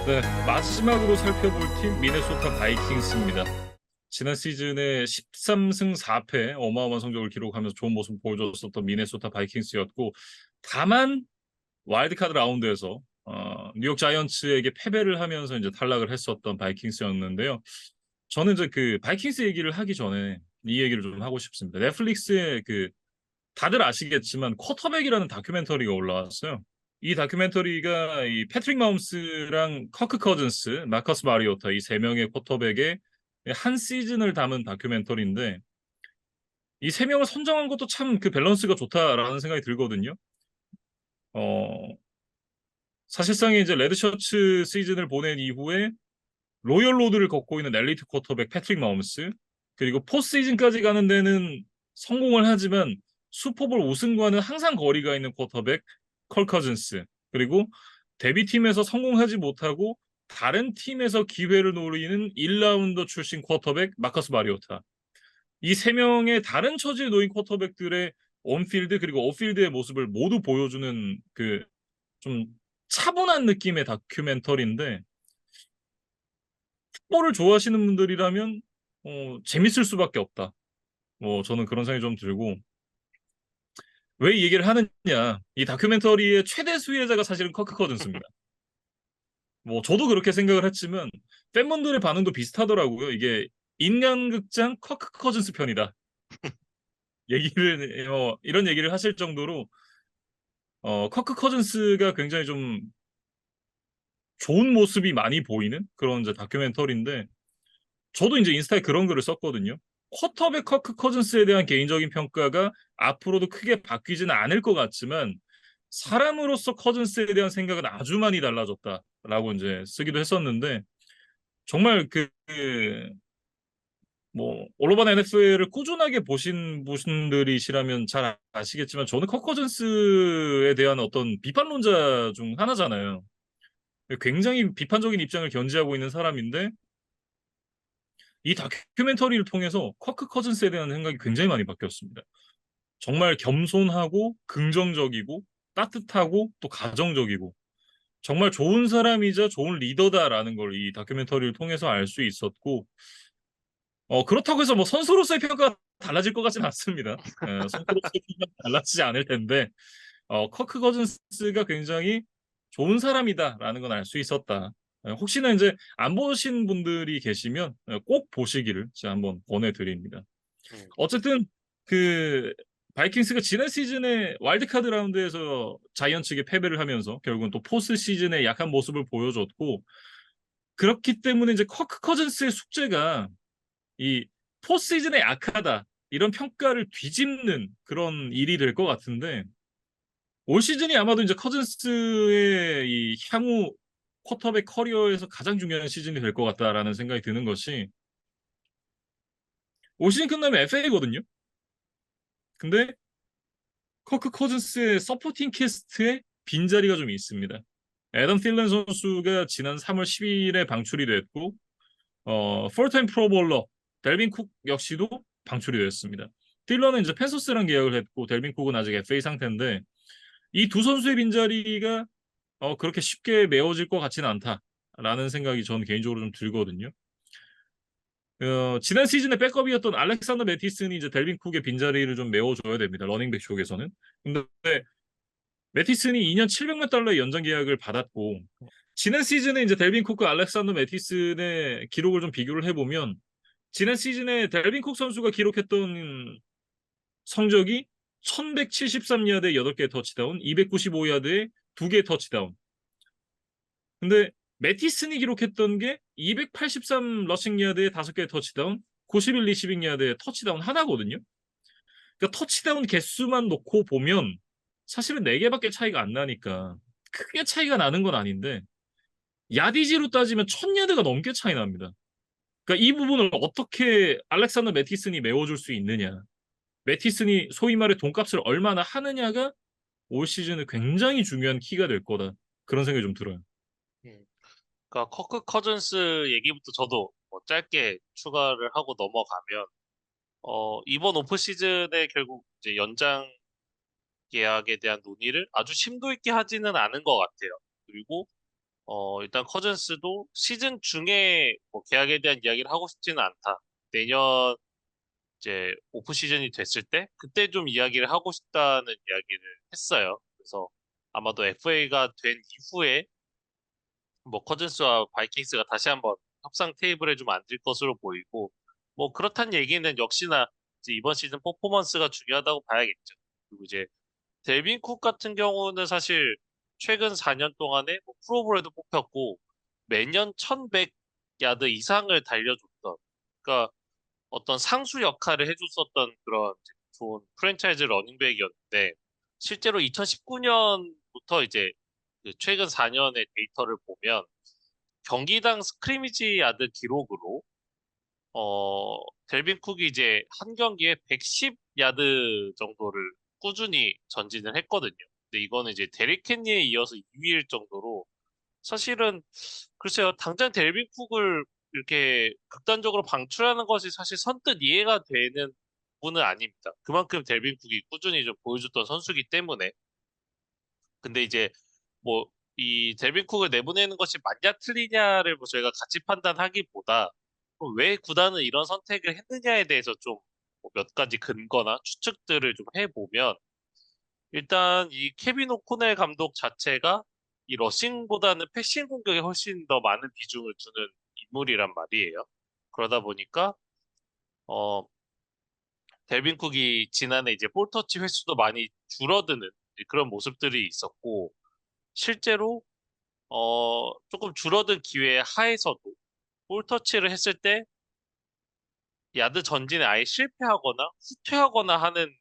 네, 마지막으로 살펴볼 팀 미네소타 바이킹스입니다. 지난 시즌에 13승 4패 어마어마한 성적을 기록하면서 좋은 모습 보여줬었던 미네소타 바이킹스였고, 다만 와일드카드 라운드에서 뉴욕 자이언츠에게 패배를 하면서 이제 탈락을 했었던 바이킹스였는데요. 저는 이제 그 바이킹스 얘기를 하기 전에 이 얘기를 좀 하고 싶습니다. 넷플릭스에 그 다들 아시겠지만 쿼터백이라는 다큐멘터리가 올라왔어요. 이 다큐멘터리가 이 패트릭 마홈스랑 커크 커즌스, 마커스 마리오타 이 세 명의 쿼터백의 한 시즌을 담은 다큐멘터리인데, 이 세 명을 선정한 것도 참 그 밸런스가 좋다라는 생각이 들거든요. 어, 사실상 이제 레드셔츠 시즌을 보낸 이후에 로열 로드를 걷고 있는 엘리트 쿼터백 패트릭 마홈스, 그리고 포스트 시즌까지 가는 데는 성공을 하지만 슈퍼볼 우승과는 항상 거리가 있는 쿼터백 컬 커즌스, 그리고 데뷔팀에서 성공하지 못하고 다른 팀에서 기회를 노리는 1라운더 출신 쿼터백 마커스 마리오타. 이 세 명의 다른 처지에 놓인 쿼터백들의 온필드 그리고 오필드의 모습을 모두 보여주는 그 좀 차분한 느낌의 다큐멘터리인데, 풋볼을 좋아하시는 분들이라면 재밌을 수밖에 없다. 뭐 저는 그런 생각이 좀 들고, 왜 이 얘기를 하느냐? 이 다큐멘터리의 최대 수혜자가 사실은 커크 커즌스입니다. 뭐 저도 그렇게 생각을 했지만 팬분들의 반응도 비슷하더라고요. 이게 인간극장 커크 커즌스 편이다. 얘기를 이런 얘기를 하실 정도로 커크 커즌스가 굉장히 좀 좋은 모습이 많이 보이는 그런 이제 다큐멘터리인데, 저도 이제 인스타에 그런 글을 썼거든요. 쿼터백 커크 커즌스에 대한 개인적인 평가가 앞으로도 크게 바뀌지는 않을 것 같지만 사람으로서 커즌스에 대한 생각은 아주 많이 달라졌다라고 이제 쓰기도 했었는데, 정말 뭐 올로반 NFL을 꾸준하게 보신 분들이시라면 잘 아시겠지만 저는 커크 커즌스에 대한 어떤 비판론자 중 하나잖아요. 굉장히 비판적인 입장을 견지하고 있는 사람인데, 이 다큐멘터리를 통해서 커크 커즌스에 대한 생각이 굉장히 많이 바뀌었습니다. 정말 겸손하고 긍정적이고 따뜻하고 또 가정적이고 정말 좋은 사람이자 좋은 리더다라는 걸 이 다큐멘터리를 통해서 알 수 있었고, 그렇다고 해서 뭐 선수로서의 평가가 달라질 것 같지는 않습니다. 선수로서의 평가가 달라지지 않을 텐데, 커크 커즌스가 굉장히 좋은 사람이다라는 건 알 수 있었다. 혹시나 이제 안 보신 분들이 계시면 꼭 보시기를 제가 한번 권해드립니다. 음. 어쨌든 그 바이킹스가 지난 시즌에 와일드카드 라운드에서 자이언츠에게 패배를 하면서 결국은 또 포스트 시즌에 약한 모습을 보여줬고, 그렇기 때문에 이제 커크 커즌스의 숙제가 이 포스트 시즌에 약하다 이런 평가를 뒤집는 그런 일이 될 것 같은데, 올 시즌이 아마도 이제 커즌스의 이 향후 쿼터백 커리어에서 가장 중요한 시즌이 될 것 같다라는 생각이 드는 것이, 올 시즌 끝나면 FA거든요. 근데 커크 커즌스의 서포팅 캐스트에 빈자리가 좀 있습니다. 애덤 틸런 선수가 지난 3월 10일에 방출이 됐고, 풀타임 프로볼러 델빈 쿡 역시도 방출이 됐습니다. 틸런은 이제 펜서스랑 계약을 했고 델빈 쿡은 아직 FA 상태인데, 이 두 선수의 빈자리가 그렇게 쉽게 메워질 것 같지는 않다라는 생각이 저는 개인적으로 좀 들거든요. 지난 시즌에 백업이었던 알렉산더 매티슨이 이제 델빈 쿡의 빈자리를 좀 메워줘야 됩니다. 러닝백 쪽에서는. 근데 매티슨이 2년 700만 달러의 연장 계약을 받았고, 지난 시즌에 이제 델빈 쿡과 알렉산더 매티슨의 기록을 좀 비교를 해보면, 지난 시즌에 델빈 쿡 선수가 기록했던 성적이 1173야드에 8개의 터치다운, 295야드에 2개의 터치다운. 근데 매티슨이 기록했던 게 283 러싱 야드에 5개의 터치다운, 91 리시빙 야드에 터치다운 하나거든요. 그러니까 터치다운 개수만 놓고 보면 사실은 4개밖에 차이가 안 나니까 크게 차이가 나는 건 아닌데, 야디지로 따지면 1000야드가 넘게 차이 납니다. 그러니까 이 부분을 어떻게 알렉산더 매티슨이 메워줄 수 있느냐, 매티슨이 소위 말해 돈값을 얼마나 하느냐가 올 시즌에 굉장히 중요한 키가 될 거다. 그런 생각이 좀 들어요. 음. 그러니까 커크 커즌스 얘기부터 저도 뭐 짧게 추가를 하고 넘어가면 이번 오프 시즌에 결국 이제 연장 계약에 대한 논의를 아주 심도 있게 하지는 않은 것 같아요. 그리고 일단 커즌스도 시즌 중에 뭐 계약에 대한 이야기를 하고 싶지는 않다. 내년 이제 오프 시즌이 됐을 때 그때 좀 이야기를 하고 싶다는 이야기를 했어요. 그래서 아마도 FA가 된 이후에 뭐 커즌스와 바이킹스가 다시 한번 협상 테이블에 좀 앉을 것으로 보이고 뭐 그렇단 얘기는 역시나 이제 이번 시즌 퍼포먼스가 중요하다고 봐야겠죠. 그리고 이제 델빈 쿡 같은 경우는 사실 최근 4년 동안에 뭐 프로볼에도 뽑혔고 매년 1100 야드 이상을 달려줬던 그러니까 어떤 상수 역할을 해줬었던 그런 이제 좋은 프랜차이즈 러닝백이었는데 실제로 2019년부터 이제 그 최근 4년의 데이터를 보면 경기당 스크리미지 야드 기록으로 델빈 쿡이 이제 한 경기에 110 야드 정도를 꾸준히 전진을 했거든요. 근데 이거는 이제 데릭 켄리에 이어서 2위일 정도로 사실은 글쎄요, 당장 델빈 쿡을 이렇게 극단적으로 방출하는 것이 사실 선뜻 이해가 되는 부분은 아닙니다. 그만큼 델빈 쿡이 꾸준히 좀 보여줬던 선수기 때문에. 근데 이제 뭐 이 델빈 쿡을 내보내는 것이 맞냐 틀리냐를 뭐 저희가 같이 판단하기보다 왜 구단은 이런 선택을 했느냐에 대해서 좀 몇 가지 근거나 추측들을 좀 해보면 일단 이 케빈 오코넬 감독 자체가 이 러싱보다는 패싱 공격에 훨씬 더 많은 비중을 두는 인물이란 말이에요. 그러다 보니까 어 델빈 쿡이 지난해 이제 볼터치 횟수도 많이 줄어드는 그런 모습들이 있었고 실제로 조금 줄어든 기회 하에서도 볼터치를 했을 때 야드 전진에 아예 실패하거나 후퇴하거나 하는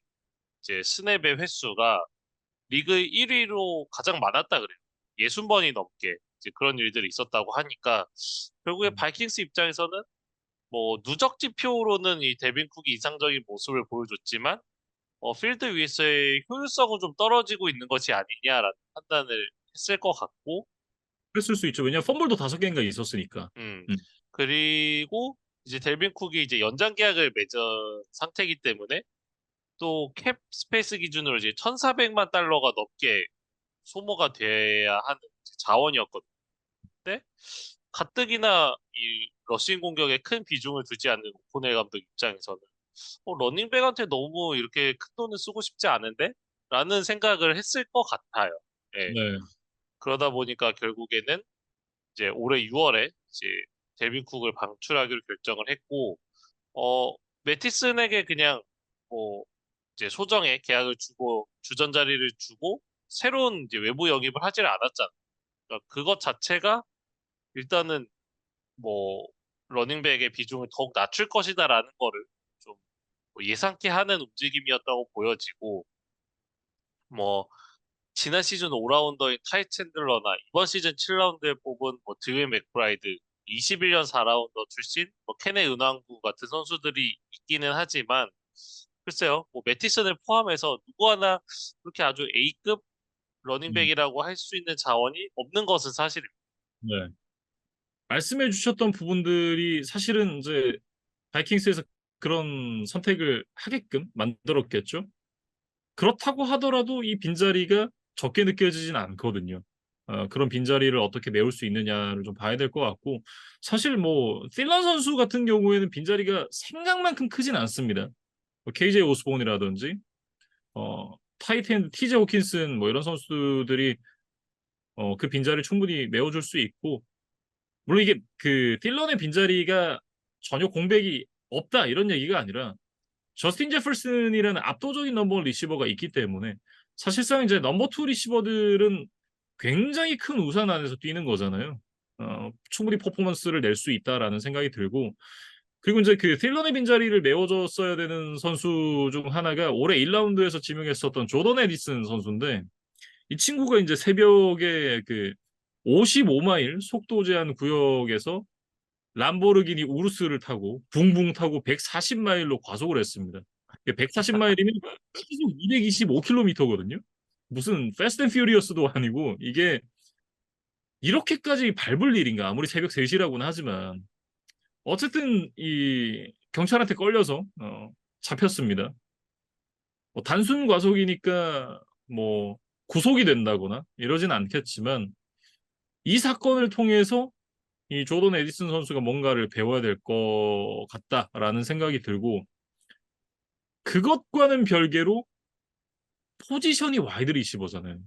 이제 스냅의 횟수가 리그 1위로 가장 많았다 그래요. 60번이 넘게 이제 그런 일들이 있었다고 하니까 결국에 바이킹스 입장에서는 뭐 누적 지표로는 이 데빈 쿡이 이상적인 모습을 보여줬지만 필드 위에서의 효율성은 좀 떨어지고 있는 것이 아니냐라는 판단을 했을 것 같고 그랬을 수 있죠. 왜냐면 펌블도 5개인가 있었으니까. 음 음. 그리고 이제 델빈 쿡이 이제 연장 계약을 맺은 상태이기 때문에 또 캡 스페이스 기준으로 이제 1,400만 달러가 넘게 소모가 돼야 하는 자원이었거든요. 근데 가뜩이나 이 러싱 공격에 큰 비중을 두지 않는 오코넬 감독 입장에서는 러닝백한테 너무 이렇게 큰 돈을 쓰고 싶지 않은데? 라는 생각을 했을 것 같아요. 예. 네. 그러다 보니까 결국에는 이제 올해 6월에 이제 델빈 쿡을 방출하기로 결정을 했고, 어, 매티슨에게 그냥 뭐 이제 소정의 계약을 주고 주전 자리를 주고 새로운 이제 외부 영입을 하지를 않았잖아. 그러니까 그것 자체가 일단은 뭐 러닝백의 비중을 더욱 낮출 것이다라는 거를 좀뭐 예상케 하는 움직임이었다고 보여지고 뭐 지난 시즌 5라운더인 타이 챈들러나 이번 시즌 7라운드에 뽑은 뭐 드웨인 맥브라이드 21년 4라운더 출신 뭐 케네 은왕구 같은 선수들이 있기는 하지만 글쎄요 뭐 매티슨을 포함해서 누구 하나 그렇게 아주 A급 음. 러닝백이라고 할 수 있는 자원이 없는 것은 사실입니다. 네. 말씀해 주셨던 부분들이 사실은 이제 바이킹스에서 그런 선택을 하게끔 만들었겠죠. 그렇다고 하더라도 이 빈자리가 적게 느껴지진 않거든요. 그런 빈자리를 어떻게 메울 수 있느냐를 좀 봐야 될 것 같고 사실 뭐 필런 선수 같은 경우에는 빈자리가 생각만큼 크진 않습니다. 뭐 KJ 오스본이라든지 타이트엔드 TJ 호킨슨 뭐 이런 선수들이 그 빈자리를 충분히 메워줄 수 있고 물론 이게 그 딜런의 빈자리가 전혀 공백이 없다 이런 얘기가 아니라 저스틴 제퍼슨이라는 압도적인 넘버 리시버가 있기 때문에 사실상 이제 넘버 투 리시버들은 굉장히 큰 우산 안에서 뛰는 거잖아요. 충분히 퍼포먼스를 낼 수 있다라는 생각이 들고 그리고 이제 그 딜런의 빈자리를 메워줬어야 되는 선수 중 하나가 올해 1라운드에서 지명했었던 조던 에디슨 선수인데 이 친구가 이제 새벽에 그 55마일 속도 제한 구역에서 람보르기니 우루스를 타고 붕붕 타고 140마일로 과속을 했습니다. 140마일이면 시속 225km거든요. 무슨 패스트 앤 퓨리어스도 아니고 이게 이렇게까지 밟을 일인가 아무리 새벽 3시라고는 하지만 어쨌든 이 경찰한테 걸려서 잡혔습니다. 뭐 단순 과속이니까 뭐 구속이 된다거나 이러진 않겠지만 이 사건을 통해서 이 조던 에디슨 선수가 뭔가를 배워야 될 것 같다라는 생각이 들고 그것과는 별개로 포지션이 와이드 리시버잖아요.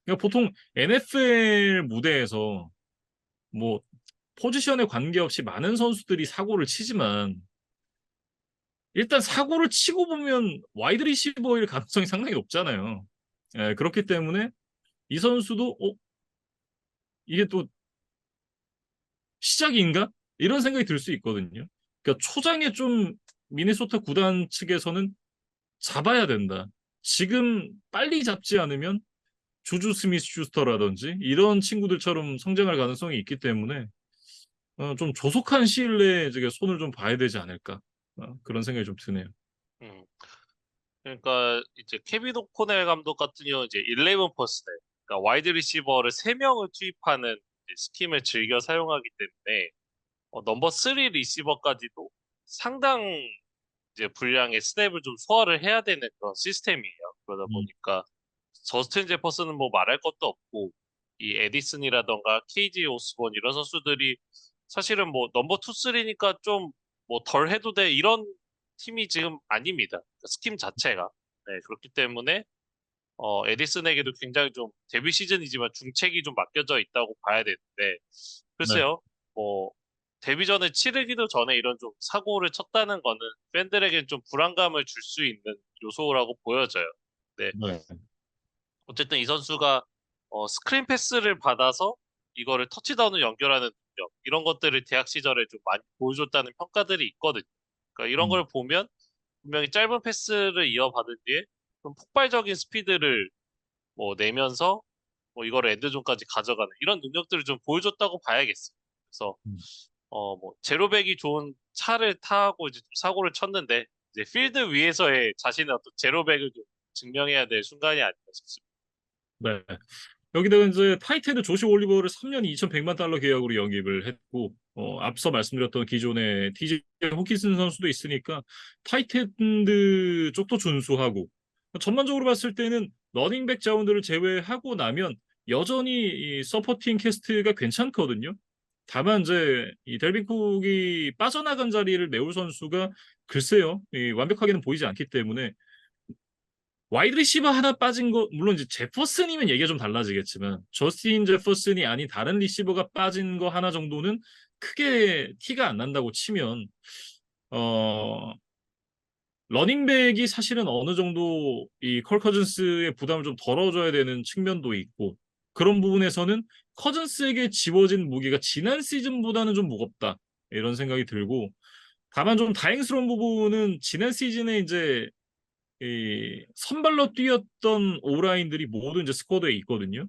그러니까 보통 NFL 무대에서 뭐 포지션에 관계없이 많은 선수들이 사고를 치지만 일단 사고를 치고 보면 와이드 리시버일 가능성이 상당히 높잖아요. 예, 그렇기 때문에 이 선수도 이게 또 시작인가? 이런 생각이 들 수 있거든요. 그러니까 초장에 좀 미네소타 구단 측에서는 잡아야 된다. 지금 빨리 잡지 않으면 주주 스미스 슈스터라든지 이런 친구들처럼 성장할 가능성이 있기 때문에 좀 조속한 시일 내에 저게 손을 좀 봐야 되지 않을까. 그런 생각이 좀 드네요. 음. 그러니까 이제 케빈 오코넬 감독 같은 경우 이제 11 퍼스널, 그러니까 와이드 리시버를 3명을 투입하는 이제 스킴을 즐겨 사용하기 때문에 넘버 3 리시버까지도 상당 이제 분량의 스냅을 좀 소화를 해야 되는 그런 시스템이에요. 그러다 음, 보니까 저스틴 제퍼슨은 뭐 말할 것도 없고 이 에디슨이라던가 KG 오스본 이런 선수들이 사실은 뭐 넘버 2, 3니까 좀 뭐 덜 해도 돼 이런 팀이 지금 아닙니다. 그러니까 스킴 자체가. 네, 그렇기 때문에 에디슨에게도 굉장히 좀 데뷔 시즌이지만 중책이 좀 맡겨져 있다고 봐야 되는데 네, 글쎄요. 뭐 데뷔전을 치르기도 전에 이런 좀 사고를 쳤다는 거는 팬들에겐 좀 불안감을 줄 수 있는 요소라고 보여져요. 네. 네, 어쨌든 이 선수가 스크린 패스를 받아서 이거를 터치다운을 연결하는 능력, 이런 것들을 대학 시절에 좀 많이 보여줬다는 평가들이 있거든요. 그러니까 이런 음, 걸 보면 분명히 짧은 패스를 이어받은 뒤에 좀 폭발적인 스피드를 뭐 내면서 뭐 이거를 엔드존까지 가져가는 이런 능력들을 좀 보여줬다고 봐야겠어요. 그래서 음. 뭐 제로백이 좋은 차를 타고 이제 좀 사고를 쳤는데 이제 필드 위에서의 자신의 어떤 제로백을 좀 증명해야 될 순간이 아닌가 싶습니다. 네. 여기다가 이제 타이테드 조시 올리버를 3년 2,100만 달러 계약으로 영입을 했고, 앞서 말씀드렸던 기존의 TJ 호키슨 선수도 있으니까 타이테드 쪽도 준수하고, 전반적으로 봤을 때는 러닝백 자원들을 제외하고 나면 여전히 이 서포팅 캐스트가 괜찮거든요. 다만 이제 이 델빈 쿡이 빠져나간 자리를 메울 선수가 글쎄요, 완벽하게는 보이지 않기 때문에 와이드 리시버 하나 빠진 거 물론 이제 제퍼슨이면 얘기가 좀 달라지겠지만 저스틴 제퍼슨이 아닌 다른 리시버가 빠진 거 하나 정도는 크게 티가 안 난다고 치면 어 러닝백이 사실은 어느 정도 이 컬 커즌스의 부담을 좀 덜어줘야 되는 측면도 있고 그런 부분에서는 커즌스에게 지워진 무게가 지난 시즌보다는 좀 무겁다 이런 생각이 들고 다만 좀 다행스러운 부분은 지난 시즌에 이제 이 선발로 뛰었던 오라인들이 모두 이제 스쿼드에 있거든요.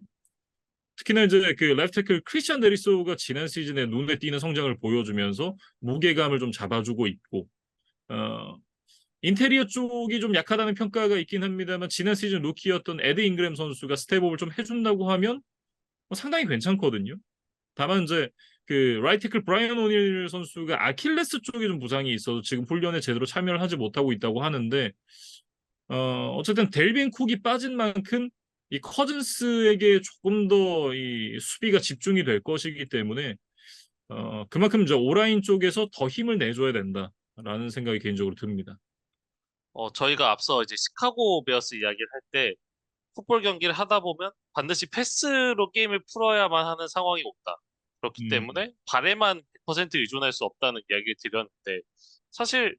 특히나 이제 그 레프트 태클 크리스찬 데리소가 지난 시즌에 눈에 띄는 성장을 보여주면서 무게감을 좀 잡아주고 있고 어, 인테리어 쪽이 좀 약하다는 평가가 있긴 합니다만 지난 시즌 루키였던 에드 잉그램 선수가 스텝업을 좀 해준다고 하면 상당히 괜찮거든요. 다만 이제 그 라이트 태클 브라이언 오닐 선수가 아킬레스 쪽에 좀 부상이 있어서 지금 훈련에 제대로 참여를 하지 못하고 있다고 하는데 어쨌든 델빈 쿡이 빠진 만큼 이 커즌스에게 조금 더 이 수비가 집중이 될 것이기 때문에 그만큼 이제 오라인 쪽에서 더 힘을 내줘야 된다라는 생각이 개인적으로 듭니다. 저희가 앞서 이제 시카고 베어스 이야기를 할 때 풋볼 경기를 하다 보면 반드시 패스로 게임을 풀어야만 하는 상황이 온다. 그렇기 음, 때문에 발에만 100% 의존할 수 없다는 이야기를 드렸는데 사실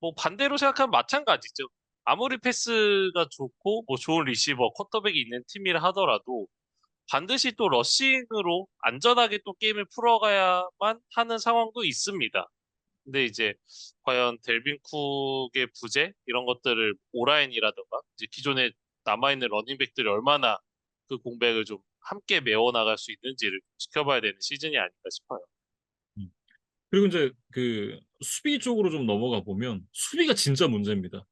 뭐 반대로 생각하면 마찬가지죠. 아무리 패스가 좋고 뭐 좋은 리시버, 쿼터백이 있는 팀이라 하더라도 반드시 또 러싱으로 안전하게 또 게임을 풀어가야만 하는 상황도 있습니다. 근데 이제 과연 델빈 쿡의 부재 이런 것들을 오라인이라던가 이제 기존에 남아있는 러닝백들이 얼마나 그 공백을 좀 함께 메워나갈 수 있는지를 지켜봐야 되는 시즌이 아닌가 싶어요. 음. 그리고 이제 그 수비 쪽으로 좀 넘어가 보면 수비가 진짜 문제입니다.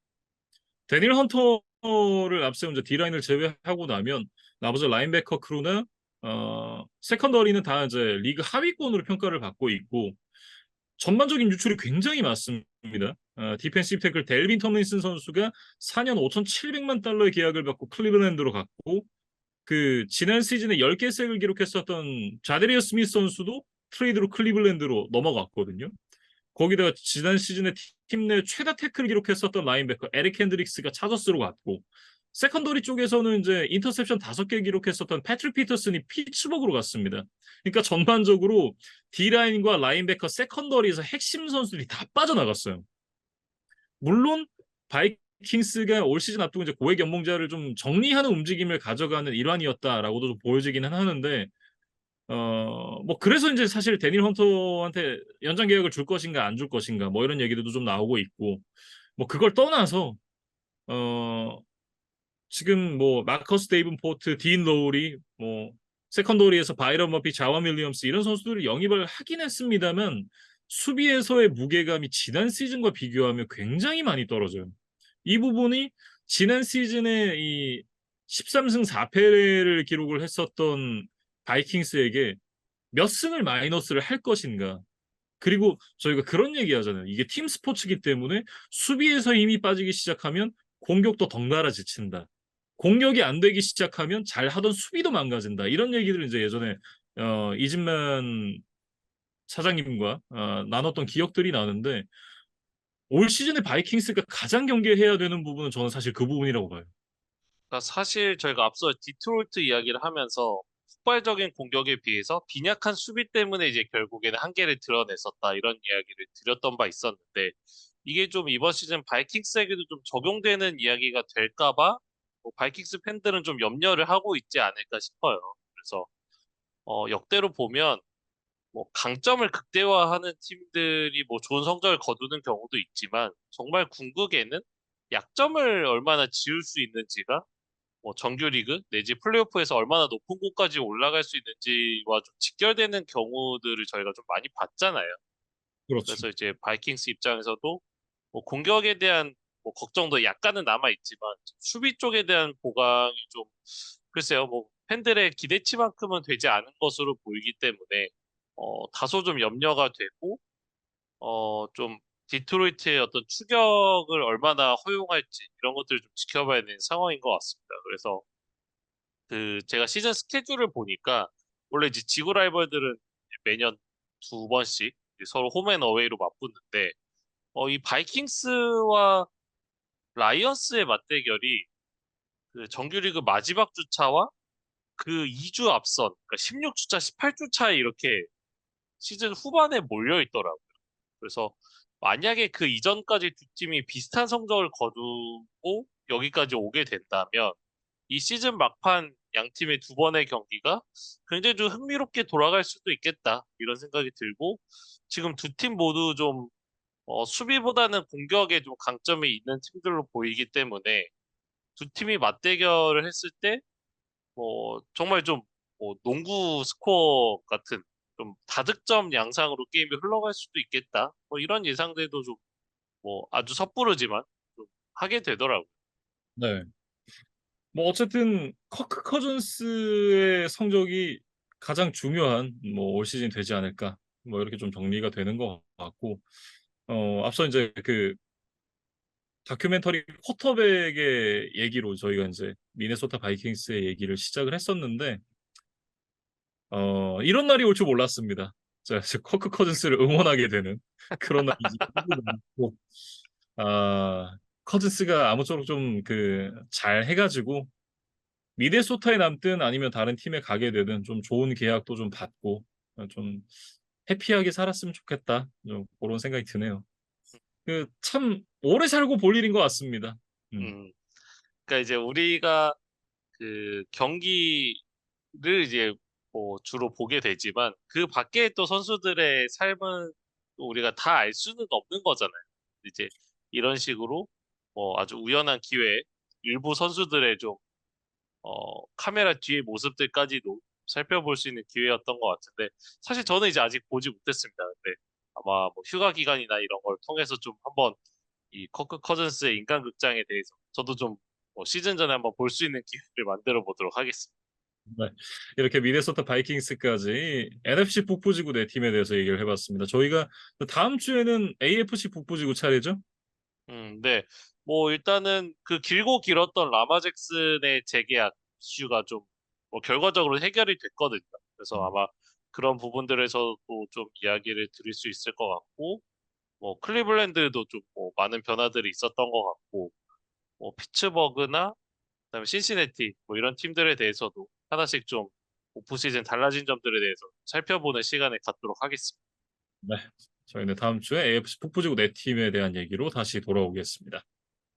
데닐 헌터를 앞세운 이제 D라인을 제외하고 나면 나머지 라인베커 크루나 세컨더리는 다 이제 리그 하위권으로 평가를 받고 있고 전반적인 유출이 굉장히 많습니다. 디펜시브 태클 델빈 텀린슨 선수가 4년 5,700만 달러의 계약을 받고 클리블랜드로 갔고 그 지난 시즌에 10개 팩을 기록했었던 자데리어 스미스 선수도 트레이드로 클리블랜드로 넘어갔거든요. 거기다가 지난 시즌에 팀 내 최다 태클을 기록했었던 라인베커 에릭 핸드릭스가 차저스로 갔고 세컨더리 쪽에서는 이제 인터셉션 5개 기록했었던 패트릭 피터슨이 피츠버그로 갔습니다. 그러니까 전반적으로 D라인과 라인베커 세컨더리에서 핵심 선수들이 다 빠져나갔어요. 물론 바이킹스가 올 시즌 앞두고 이제 고액 연봉자를 좀 정리하는 움직임을 가져가는 일환이었다라고도 좀 보여지기는 하는데 뭐 그래서 이제 사실 데닐 헌터한테 연장 계약을 줄 것인가 안 줄 것인가 뭐 이런 얘기들도 좀 나오고 있고 뭐 그걸 떠나서 어 지금 뭐 마커스 데이븐포트, 딘 로우리, 뭐 세컨더리에서 바이런 머피, 자원 윌리엄스 이런 선수들을 영입을 하긴 했습니다만 수비에서의 무게감이 지난 시즌과 비교하면 굉장히 많이 떨어져요. 이 부분이 지난 시즌에 이 13승 4패를 기록을 했었던 바이킹스에게 몇 승을 마이너스를 할 것인가. 그리고 저희가 그런 얘기 하잖아요. 이게 팀 스포츠이기 때문에 수비에서 힘이 빠지기 시작하면 공격도 덩달아 지친다. 공격이 안 되기 시작하면 잘하던 수비도 망가진다. 이런 얘기들을 이제 예전에 이진만 사장님과 나눴던 기억들이 나는데 올 시즌에 바이킹스가 가장 경계해야 되는 부분은 저는 사실 그 부분이라고 봐요. 그러니까 사실 저희가 앞서 디트로이트 이야기를 하면서 폭발적인 공격에 비해서 빈약한 수비 때문에 이제 결국에는 한계를 드러냈었다 이런 이야기를 드렸던 바 있었는데 이게 좀 이번 시즌 바이킹스에게도 좀 적용되는 이야기가 될까 봐 뭐 바이킹스 팬들은 좀 염려를 하고 있지 않을까 싶어요. 그래서 역대로 보면 뭐 강점을 극대화하는 팀들이 뭐 좋은 성적을 거두는 경우도 있지만 정말 궁극에는 약점을 얼마나 지울 수 있는지가 뭐 정규리그 내지 플레이오프에서 얼마나 높은 곳까지 올라갈 수 있는지와 좀 직결되는 경우들을 저희가 좀 많이 봤잖아요. 그렇죠. 그래서 이제 바이킹스 입장에서도 뭐 공격에 대한 뭐 걱정도 약간은 남아 있지만 수비 쪽에 대한 보강이 좀 글쎄요 뭐 팬들의 기대치만큼은 되지 않은 것으로 보이기 때문에 다소 좀 염려가 되고 좀 디트로이트의 어떤 추격을 얼마나 허용할지 이런 것들을 좀 지켜봐야 되는 상황인 것 같습니다. 그래서 그 제가 시즌 스케줄을 보니까 원래 이제 지구 라이벌들은 매년 2번씩 서로 홈앤 어웨이로 맞붙는데 이 바이킹스와 라이언스의 맞대결이 그 정규리그 마지막 주차와 그 2주 앞선 그러니까 16주차, 18주차에 이렇게 시즌 후반에 몰려 있더라고요. 그래서 만약에 그 이전까지 두 팀이 비슷한 성적을 거두고 여기까지 오게 된다면 이 시즌 막판 양 팀의 두 번의 경기가 굉장히 좀 흥미롭게 돌아갈 수도 있겠다 이런 생각이 들고 지금 두 팀 모두 좀 수비보다는 공격에 좀 강점이 있는 팀들로 보이기 때문에 두 팀이 맞대결을 했을 때 정말 좀뭐 농구 스코어 같은 좀 다득점 양상으로 게임이 흘러갈 수도 있겠다. 뭐 이런 예상들도 좀 뭐 아주 섣부르지만 좀 하게 되더라고요. 네. 뭐 어쨌든 커크 커즌스의 성적이 가장 중요한 뭐 올 시즌 되지 않을까 뭐 이렇게 좀 정리가 되는 것 같고 앞서 이제 그 다큐멘터리 쿼터백의 얘기로 저희가 이제 미네소타 바이킹스의 얘기를 시작을 했었는데 이런 날이 올 줄 몰랐습니다. 자, 이제 커크 커즌스를 응원하게 되는 그런 날이 이제 있고 커즌스가 아무쪼록 좀 그 잘 해가지고 미네소타에 남든 아니면 다른 팀에 가게 되든 좀 좋은 계약도 좀 받고 좀 해피하게 살았으면 좋겠다. 좀 그런 생각이 드네요. 그 참 오래 살고 볼 일인 것 같습니다. 음. 음, 그러니까 이제 우리가 그 경기를 이제 뭐 주로 보게 되지만 그 밖에 또 선수들의 삶은 또 우리가 다 알 수는 없는 거잖아요. 이제 이런 식으로 뭐 아주 우연한 기회에 일부 선수들의 좀 카메라 뒤의 모습들까지도 살펴볼 수 있는 기회였던 것 같은데 사실 저는 이제 아직 보지 못했습니다. 근데 아마 뭐 휴가 기간이나 이런 걸 통해서 좀 한번 이 커크 커즌스의 인간극장에 대해서 저도 좀뭐 시즌 전에 한번 볼 수 있는 기회를 만들어 보도록 하겠습니다. 네. 이렇게 미네소타 바이킹스까지 NFC 북부지구 네 팀에 대해서 얘기를 해봤습니다. 저희가 다음 주에는 AFC 북부지구 차례죠? 네. 뭐 일단은 그 길고 길었던 라마 잭슨의 재계약 이슈가 좀 뭐 결과적으로 해결이 됐거든요. 그래서 음. 아마 그런 부분들에서도 좀 이야기를 드릴 수 있을 것 같고, 뭐 클리블랜드도 좀 뭐 많은 변화들이 있었던 것 같고, 뭐 피츠버그나 그다음에 신시내티 뭐 이런 팀들에 대해서도 하나씩 좀 오프 시즌 달라진 점들에 대해서 살펴보는 시간을 갖도록 하겠습니다. 네. 저희는 다음 주에 AFC 북부지구 네 팀에 대한 얘기로 다시 돌아오겠습니다.